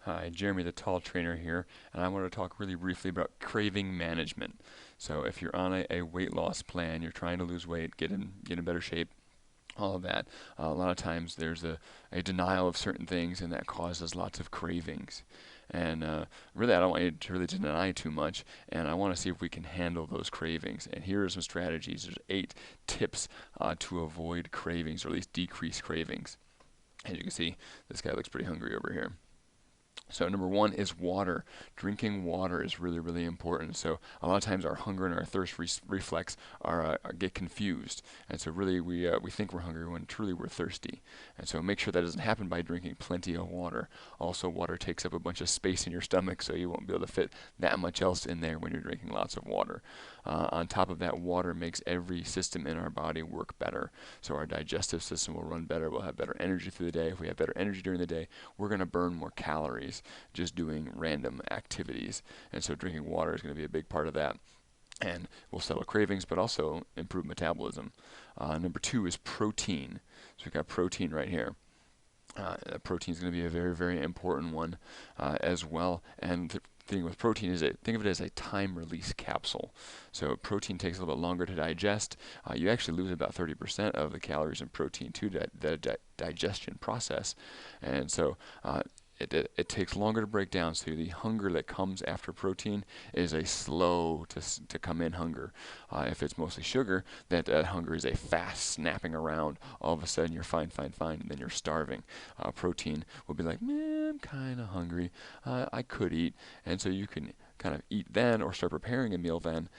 Hi, Jeremy the Tall Trainer here, and I want to talk really briefly about craving management. So if you're on a weight loss plan, you're trying to lose weight, get in better shape, all of that, a lot of times there's a denial of certain things, and that causes lots of cravings. And really, I don't want you to really deny too much, and I want to see if we can handle those cravings. And here are some strategies. There's 8 tips to avoid cravings, or at least decrease cravings. As you can see, this guy looks pretty hungry over here. So number one is water. Drinking water is really, really important. So a lot of times our hunger and our thirst reflex get confused, and so really we think we're hungry when truly we're thirsty. And so make sure that doesn't happen by drinking plenty of water. Also, water takes up a bunch of space in your stomach, so you won't be able to fit that much else in there when you're drinking lots of water. On top of that, water makes every system in our body work better. So our digestive system will run better. We'll have better energy through the day. If we have better energy during the day, we're going to burn more calories just doing random activities. And so drinking water is going to be a big part of that. And will settle cravings, but also improve metabolism. Number two is protein. So we've got protein right here. Protein is going to be a very, very important one as well. And the thing with protein is think of it as a time release capsule. So protein takes a little bit longer to digest. You actually lose about 30% of the calories in protein to the digestion process. And so it takes longer to break down, so the hunger that comes after protein is a slow to come in hunger. If it's mostly sugar, that hunger is a fast snapping around. All of a sudden you're fine, and then you're starving. Protein will be like, man, I'm kind of hungry. I could eat, and so you can kind of eat then or start preparing a meal then,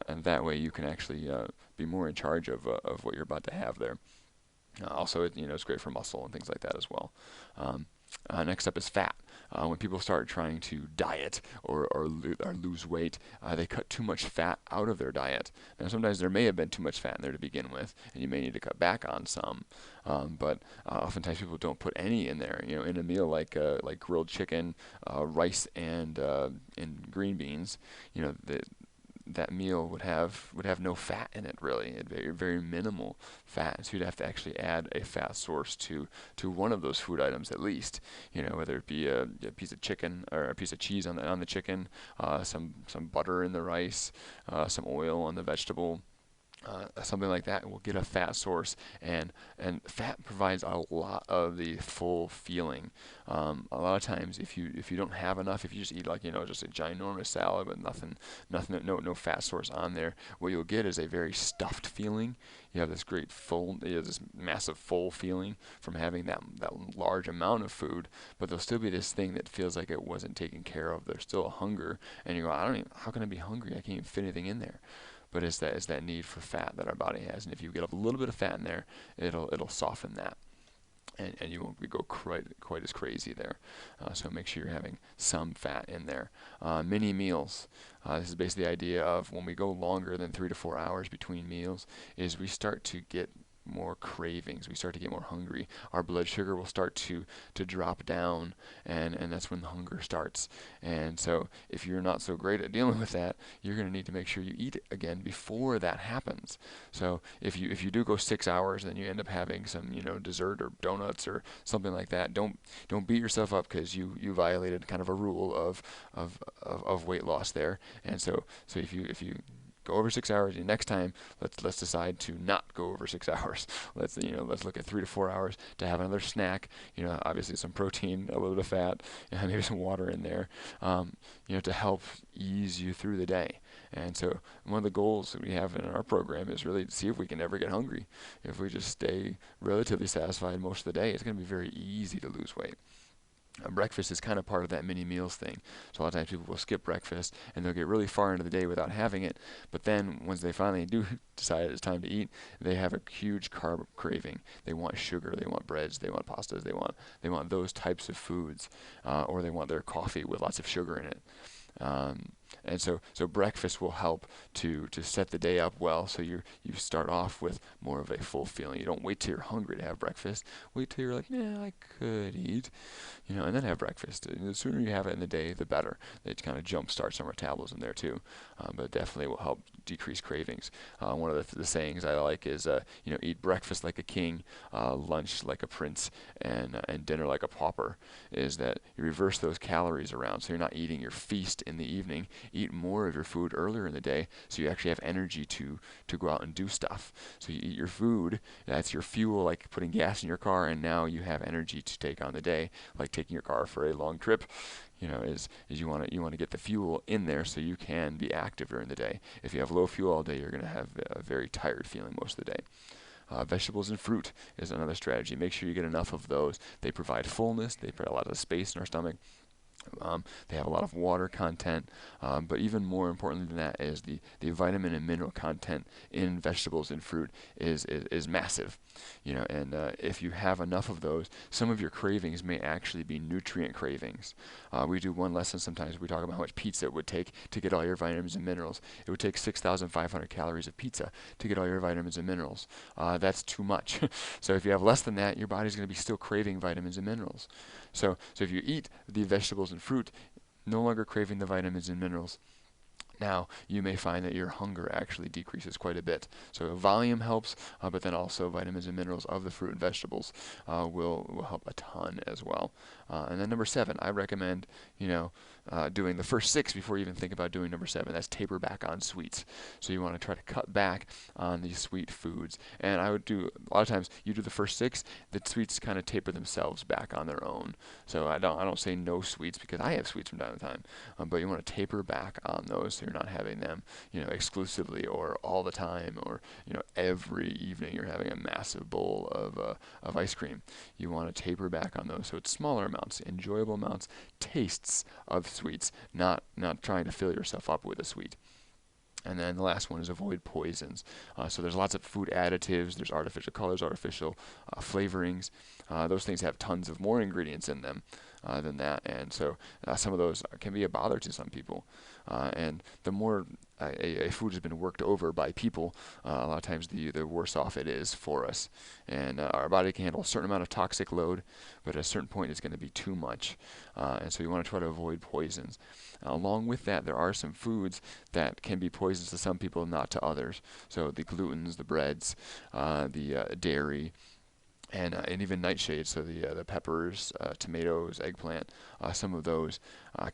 and that way you can actually be more in charge of what you're about to have there. Also, it's great for muscle and things like that as well. Next up is fat. When people start trying to diet or lose weight, they cut too much fat out of their diet. Now, sometimes there may have been too much fat in there to begin with, and you may need to cut back on some. But oftentimes people don't put any in there. In a meal like grilled chicken, rice, and green beans, that meal would have no fat in it really. It'd be very minimal fat, so you'd have to actually add a fat source to one of those food items at least. Whether it be a piece of chicken or a piece of cheese on the chicken, some butter in the rice, some oil on the vegetable. Something like that will get a fat source, and fat provides a lot of the full feeling. A lot of times, if you don't have enough, if you just eat just a ginormous salad with nothing, no fat source on there, what you'll get is a very stuffed feeling. You have this this massive full feeling from having that large amount of food, but there'll still be this thing that feels like it wasn't taken care of. There's still a hunger, and you go, how can I be hungry? I can't even fit anything in there. But it's that need for fat that our body has, and if you get a little bit of fat in there, it'll soften that, and you won't go quite as crazy there. So make sure you're having some fat in there. Mini meals. This is basically the idea of when we go longer than 3 to 4 hours between meals, is we start to get more cravings. We start to get more hungry. Our blood sugar will start to drop down, and that's when the hunger starts. And so if you're not so great at dealing with that, you're going to need to make sure you eat again before that happens. So if you do go 6 hours, then you end up having some dessert or donuts or something like that. Don't beat yourself up because you violated kind of a rule of weight loss there. And so if you go over 6 hours. And next time, let's decide to not go over 6 hours. Let's look at 3 to 4 hours to have another snack. Obviously some protein, a little bit of fat, and maybe some water in there. To help ease you through the day. And so one of the goals that we have in our program is really to see if we can ever get hungry. If we just stay relatively satisfied most of the day, it's going to be very easy to lose weight. Breakfast is kind of part of that mini meals thing. So a lot of times people will skip breakfast and they'll get really far into the day without having it. But then once they finally do decide it's time to eat, they have a huge carb craving. They want sugar, they want breads, they want pastas, they want those types of foods, or they want their coffee with lots of sugar in it. And so breakfast will help to set the day up well. So you start off with more of a full feeling. You don't wait till you're hungry to have breakfast. Wait till you're like, yeah, I could eat, and then have breakfast. And the sooner you have it in the day, the better. It kind of jumpstarts some metabolism there too, but it definitely will help decrease cravings. One of the sayings I like is, eat breakfast like a king, lunch like a prince, and dinner like a pauper. Is that you reverse those calories around, so you're not eating your feast in the evening. Eat more of your food earlier in the day, so you actually have energy to go out and do stuff. So you eat your food, that's your fuel, like putting gas in your car, and now you have energy to take on the day, like taking your car for a long trip. Is you want to get the fuel in there so you can be active during the day. If you have low fuel all day, you're going to have a very tired feeling most of the day. Vegetables and fruit is another strategy. Make sure you get enough of those. They provide fullness. They provide a lot of space in our stomach. They have a lot of water content, but even more importantly than that is the vitamin and mineral content in vegetables and fruit is massive. And if you have enough of those, some of your cravings may actually be nutrient cravings. We do one lesson sometimes. We talk about how much pizza it would take to get all your vitamins and minerals. It would take 6,500 calories of pizza to get all your vitamins and minerals. That's too much. So if you have less than that, your body's going to be still craving vitamins and minerals. So if you eat the vegetables and fruit, no longer craving the vitamins and minerals, now you may find that your hunger actually decreases quite a bit. So volume helps, but then also vitamins and minerals of the fruit and vegetables will help a ton as well. And then number 7, I recommend doing the first 6 before you even think about doing number 7. That's taper back on sweets. So you want to try to cut back on these sweet foods. And I would do a lot of times you do the first 6, the sweets kind of taper themselves back on their own. So I don't say no sweets because I have sweets from time to time, but you want to taper back on those so you're not having them exclusively or all the time, or every evening you're having a massive bowl of ice cream. You want to taper back on those so it's smaller amounts, enjoyable amounts, tastes of sweets, not trying to fill yourself up with a sweet. And then the last one is avoid poisons. So there's lots of food additives, there's artificial colors, artificial flavorings. Those things have tons of more ingredients in them than that, and so some of those can be a bother to some people. And the more a food has been worked over by people, a lot of times the worse off it is for us. And our body can handle a certain amount of toxic load, but at a certain point it's going to be too much. And so you want to try to avoid poisons. Along with that, there are some foods that can be poisons to some people, not to others. So the glutens, the breads, the dairy, and even nightshades, so the peppers, tomatoes, eggplant, some of those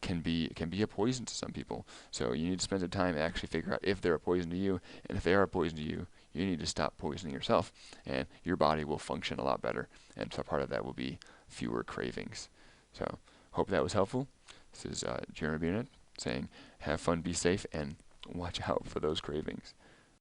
can be a poison to some people. So you need to spend some time to actually figure out if they're a poison to you, and if they are a poison to you, you need to stop poisoning yourself, and your body will function a lot better. And so part of that will be fewer cravings. So hope that was helpful. This is Jeremy Burnett saying, have fun, be safe, and watch out for those cravings.